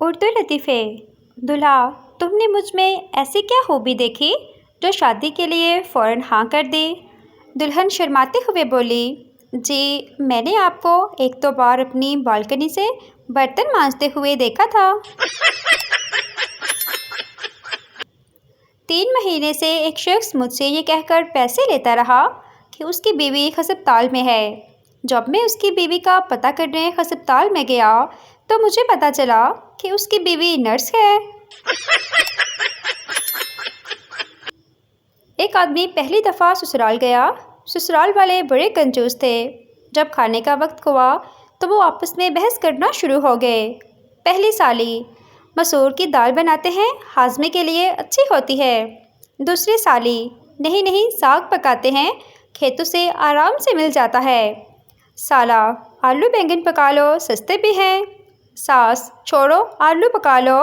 उर्दू लतीफ़े। दूल्हा, तुमने मुझ में ऐसी क्या खूबी देखी जो शादी के लिए फ़ौरन हाँ कर दी? दुल्हन शर्माते हुए बोली, जी मैंने आपको एक दो बार अपनी बालकनी से बर्तन मांजते हुए देखा था। 3 महीने से एक शख्स मुझसे ये कहकर पैसे लेता रहा कि उसकी बीवी हस्पताल में है। जब मैं उसकी बीवी का पता करने हस्पताल में गया तो मुझे पता चला कि उसकी बीवी नर्स है। एक आदमी पहली दफ़ा ससुराल गया। ससुराल वाले बड़े कंजूस थे। जब खाने का वक्त हुआ तो वो आपस में बहस करना शुरू हो गए। पहली साली, मसूर की दाल बनाते हैं, हाजमे के लिए अच्छी होती है। दूसरी साली, नहीं नहीं साग पकाते हैं, खेतों से आराम से मिल जाता है। साला, आलू बैंगन पका लो, सस्ते भी हैं। सास, छोड़ो आलू पका लो।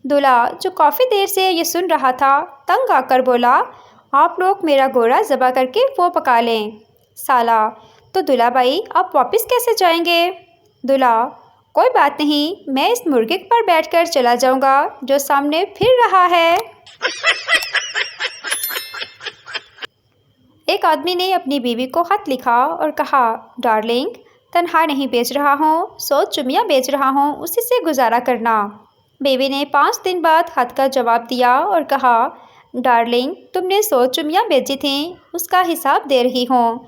दूल्हा, जो काफ़ी देर से ये सुन रहा था, तंग आकर बोला, आप लोग मेरा घोड़ा ज़बा करके वो पका लें। साला, तो दूल्हा भाई आप वापस कैसे जाएंगे? दूल्हा, कोई बात नहीं, मैं इस मुर्गे पर बैठकर चला जाऊंगा जो सामने फिर रहा है। एक आदमी ने अपनी बीवी को खत लिखा और कहा, डार्लिंग, तन्हा नहीं बेच रहा हूँ, 100 चुमियाँ बेच रहा हूँ, उसी से गुजारा करना। बीवी ने 5 दिन बाद खत का जवाब दिया और कहा, डार्लिंग, तुमने 100 चुमियाँ बेची थीं, उसका हिसाब दे रही हूँ।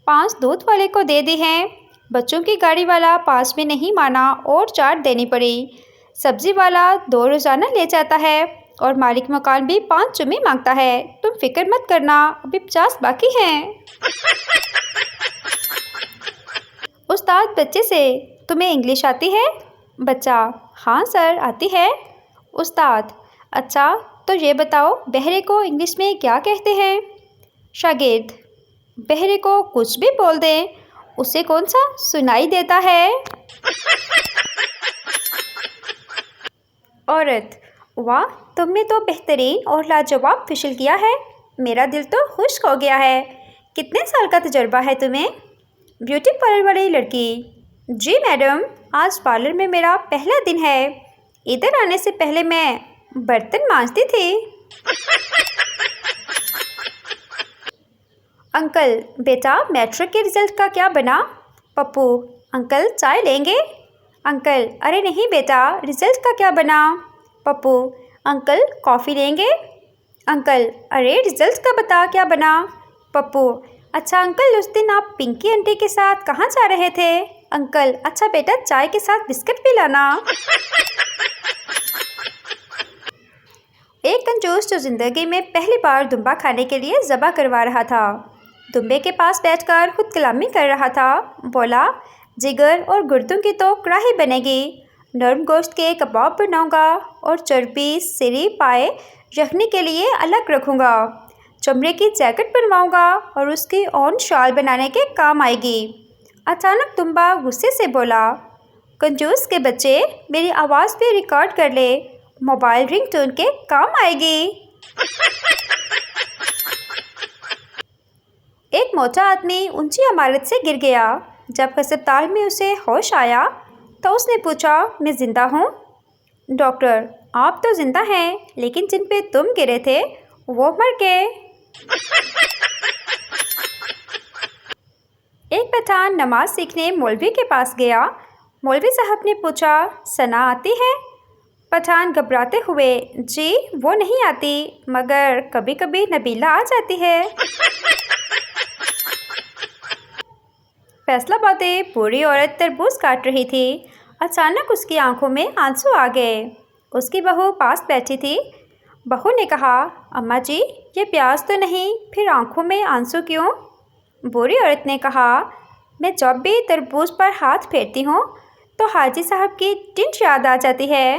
5 दूध वाले को दे दी हैं। बच्चों की गाड़ी वाला 5 में नहीं माना और 4 देनी पड़ी। सब्जी वाला 2 रोज़ाना ले जाता है और मालिक मकान भी 5 चुम्मी मांगता है। तुम फिक्र मत करना, अभी 50 बाकी हैं। उस्ताद बच्चे से, तुम्हें इंग्लिश आती है? बच्चा, हाँ सर आती है। उस्ताद, अच्छा तो ये बताओ बहरे को इंग्लिश में क्या कहते हैं? शागिर्द, बहरे को कुछ भी बोल दें, उसे कौन सा सुनाई देता है? औरत, वाह, तुमने तो बेहतरीन और लाजवाब फेशियल किया है, मेरा दिल तो खुश हो गया है। कितने साल का तजुर्बा है तुम्हें? ब्यूटी पार्लर वाली लड़की, जी मैडम, आज पार्लर में मेरा पहला दिन है। इधर आने से पहले मैं बर्तन मांजती थी। अंकल, बेटा मैट्रिक के रिजल्ट का क्या बना? पप्पू, अंकल चाय लेंगे? अंकल, अरे नहीं बेटा, रिजल्ट का क्या बना? पप्पू, अंकल कॉफ़ी लेंगे? अंकल, अरे रिजल्ट का बता क्या बना? पप्पू, अच्छा अंकल, उस दिन आप पिंकी आंटी के साथ कहाँ जा रहे थे? अंकल, अच्छा बेटा चाय के साथ बिस्किट भी लाना। एक कंजूस जो ज़िंदगी में पहली बार दुम्बा खाने के लिए ज़बा करवा रहा था, दुम्बे के पास बैठकर खुद कलामी कर रहा था। बोला, जिगर और गुर्दों की तो कढ़ाई बनेगी, नरम गोश्त के कबाब बनाऊंगा और चर्बी सिरी पाए रखने के लिए अलग रखूंगा। चमड़े की जैकेट बनवाऊंगा और उसकी ऑन शाल बनाने के काम आएगी। अचानक दुम्बा गुस्से से बोला, कंजूस के बच्चे, मेरी आवाज़ भी रिकॉर्ड कर ले, मोबाइल रिंगटोन के काम आएगी। एक मोटा आदमी ऊंची इमारत से गिर गया। जब अस्पताल में उसे होश आया तो उसने पूछा, मैं ज़िंदा हूँ? डॉक्टर, आप तो ज़िंदा हैं, लेकिन जिन पे तुम गिरे थे वो मर गए। एक पठान नमाज सीखने मौलवी के पास गया। मौलवी साहब ने पूछा, सना आती है? पठान घबराते हुए, जी वो नहीं आती, मगर कभी कभी नबीला आ जाती है। फैसलाबादी बूढ़ी औरत तरबूज काट रही थी। अचानक उसकी आंखों में आंसू आ गए। उसकी बहू पास बैठी थी। बहू ने कहा, अम्मा जी ये प्यास तो नहीं, फिर आंखों में आंसू क्यों? बूढ़ी औरत ने कहा, मैं जब भी तरबूज पर हाथ फेरती हूँ तो हाजी साहब की टिंच याद आ जाती है।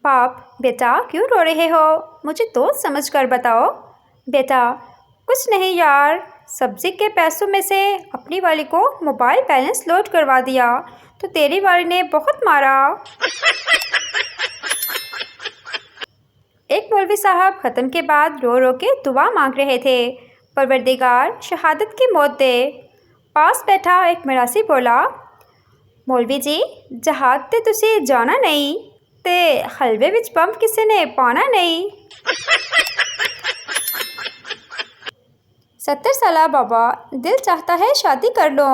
बाप, बेटा क्यों रो रहे हो? मुझे दोस्त समझ कर बताओ। बेटा, कुछ नहीं यार, सब्जी के पैसों में से अपनी वाली को मोबाइल बैलेंस लोड करवा दिया तो तेरी वाली ने बहुत मारा। एक मौलवी साहब ख़त्म के बाद रो रो के दुआ मांग रहे थे, परवरदिगार शहादत की मौत दे। पास बैठा एक मरासी बोला, मौलवी जी, जहाज ते तुसी जाना नहीं ते हलवे विच बंब किसी ने पाना नहीं। 70 साला बाबा, दिल चाहता है शादी कर लो।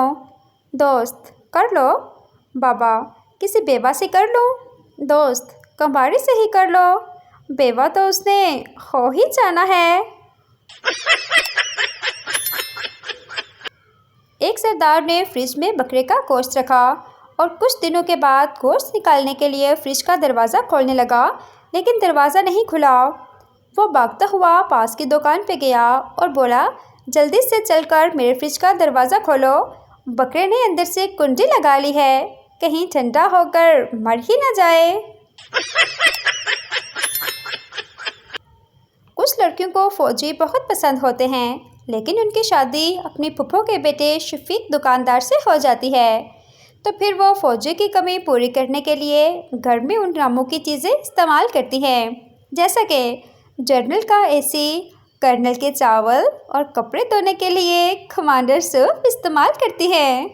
दोस्त, कर लो। बाबा, किसी बेवा से कर लो। दोस्त, कंबारी से ही कर लो। बेवा तो उसने हो ही जाना है। एक सरदार ने फ्रिज में बकरे का गोश्त रखा और कुछ दिनों के बाद गोश्त निकालने के लिए फ्रिज का दरवाज़ा खोलने लगा, लेकिन दरवाज़ा नहीं खुला। वो भागता हुआ पास की दुकान पे गया और बोला, जल्दी से चलकर मेरे फ्रिज का दरवाज़ा खोलो। बकरे ने अंदर से कुंडी लगा ली है, कहीं ठंडा होकर मर ही ना जाए। कुछ लड़कियों को फौजी बहुत पसंद होते हैं, लेकिन उनकी शादी अपनी फूफो के बेटे शफीक दुकानदार से हो जाती है। तो फिर वो फौजी की कमी पूरी करने के लिए घर में उन नामों की चीज़ें इस्तेमाल करती हैं, जैसा कि जनरल का एसी, कर्नल के चावल और कपड़े धोने के लिए कमांडर सूप इस्तेमाल करती हैं।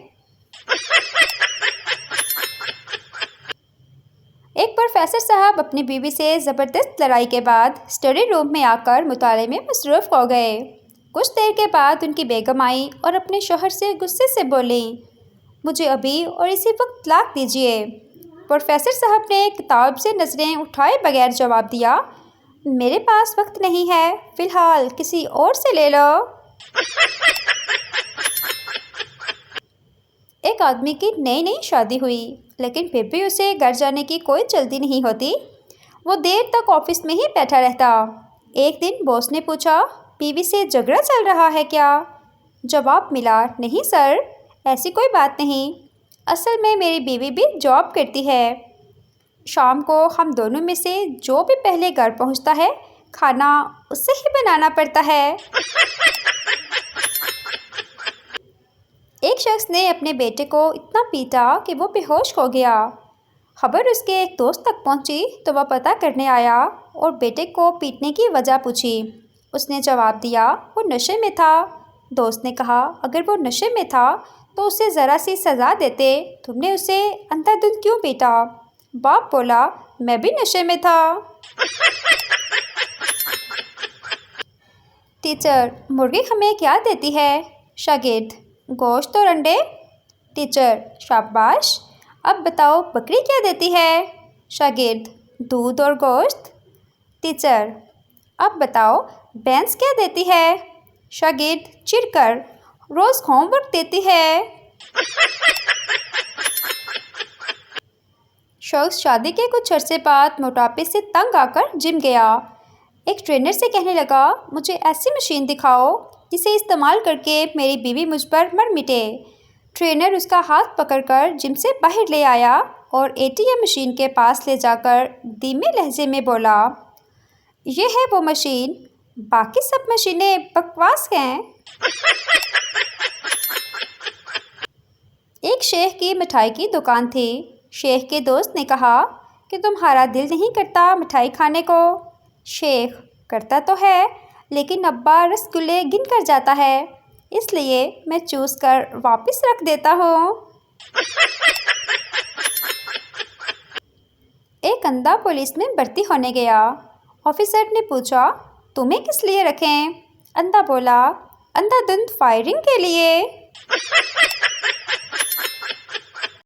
एक प्रोफेसर साहब अपनी बीवी से ज़बरदस्त लड़ाई के बाद स्टडी रूम में आकर मुताले में मसरूफ़ हो गए। कुछ देर के बाद उनकी बेगम आई और अपने शौहर से गुस्से से बोली, मुझे अभी और इसी वक्त तलाक दीजिए। प्रोफेसर साहब ने किताब से नज़रें उठाए बगैर जवाब दिया, मेरे पास वक्त नहीं है, फ़िलहाल किसी और से ले लो। एक आदमी की नई नई शादी हुई, लेकिन फिर भी उसे घर जाने की कोई जल्दी नहीं होती। वो देर तक ऑफिस में ही बैठा रहता। एक दिन बॉस ने पूछा, बीवी से झगड़ा चल रहा है क्या? जवाब मिला, नहीं सर, ऐसी कोई बात नहीं। असल में मेरी बीवी भी जॉब करती है। शाम को हम दोनों में से जो भी पहले घर पहुंचता है, खाना उसे ही बनाना पड़ता है। एक शख्स ने अपने बेटे को इतना पीटा कि वो बेहोश हो गया। खबर उसके एक दोस्त तक पहुंची तो वह पता करने आया और बेटे को पीटने की वजह पूछी। उसने जवाब दिया, वो नशे में था। दोस्त ने कहा, अगर वो नशे में था तो उसे ज़रा सी सज़ा देते, तुमने उसे अंधाधुंध क्यों पीटा? बाप बोला, मैं भी नशे में था। टीचर, मुर्गी हमें क्या देती है? शागिर्द, गोश्त और अंडे। टीचर, शाबाश। अब बताओ बकरी क्या देती है? शागिर्द, दूध और गोश्त। टीचर, अब बताओ भैंस क्या देती है? शागिर्द, चिढ़कर, रोज़ होमवर्क देती है। शख्स शादी के कुछ अरसे बाद मोटापे से तंग आकर जिम गया। एक ट्रेनर से कहने लगा, मुझे ऐसी मशीन दिखाओ जिसे इस्तेमाल करके मेरी बीवी मुझ पर मर मिटे। ट्रेनर उसका हाथ पकड़कर जिम से बाहर ले आया और एटीएम मशीन के पास ले जाकर धीमे लहजे में बोला, ये है वो मशीन, बाकी सब मशीनें बकवास हैं। एक शेख की मिठाई की दुकान थी। शेख के दोस्त ने कहा कि तुम्हारा दिल नहीं करता मिठाई खाने को? शेख, करता तो है, लेकिन अब्बा रसगुल्ले गिन कर जाता है, इसलिए मैं चूस कर वापस रख देता हूँ। एक अंधा पुलिस में भर्ती होने गया। ऑफिसर ने पूछा, तुम्हें किस लिए रखें? अंधा बोला, अंधाधुंध फायरिंग के लिए।